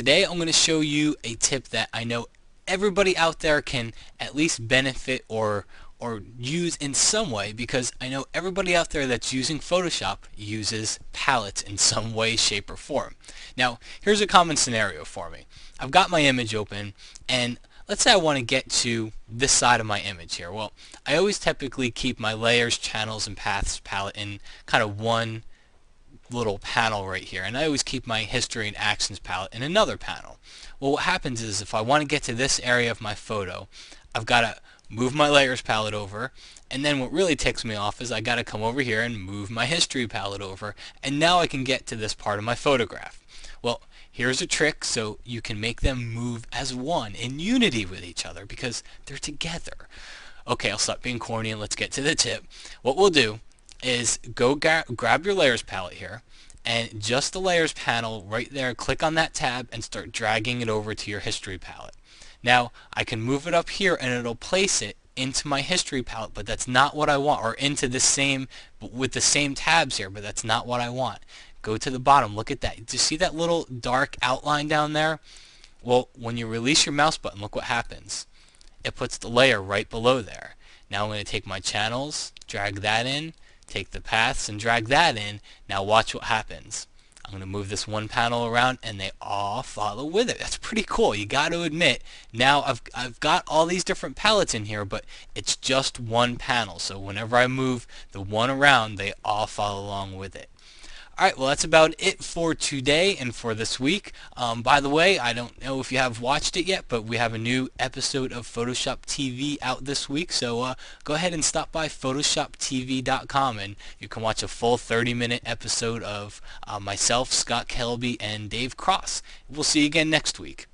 today I'm going to show you a tip that I know everybody out there can at least benefit or use in some way, because I know everybody out there that's using Photoshop uses palettes in some way, shape, or form. Now, here's a common scenario for me. I've got my image open, and let's say I want to get to this side of my image here. Well, I always typically keep my layers, channels, and paths palette in kind of one little panel right here, and I always keep my history and actions palette in another panel. Well, what happens is if I want to get to this area of my photo, I've got to move my layers palette over, and then what really ticks me off is I got to come over here and move my history palette over, and now I can get to this part of my photograph. Well, here's a trick so you can make them move as one in unity with each other because they're together. Okay, I'll stop being corny and let's get to the tip. What we'll do is go grab your layers palette here, and just the layers panel right there, click on that tab and start dragging it over to your history palette. Now I can move it up here and it'll place it into my history palette, but that's not what I want, or into the same with the same tabs here, but that's not what I want. Go to the bottom, look at that. Do you see that little dark outline down there? Well, when you release your mouse button, look what happens. It puts the layer right below there. Now I'm going to take my channels, drag that in, take the paths and drag that in. Now watch what happens. I'm going to move this one panel around and they all follow with it. That's pretty cool. You got to admit, now I've got all these different palettes in here, but it's just one panel. So whenever I move the one around, they all follow along with it. Alright, well that's about it for today and for this week. By the way, I don't know if you have watched it yet, but we have a new episode of Photoshop TV out this week, so go ahead and stop by photoshoptv.com and you can watch a full 30-minute episode of myself, Scott Kelby, and Dave Cross. We'll see you again next week.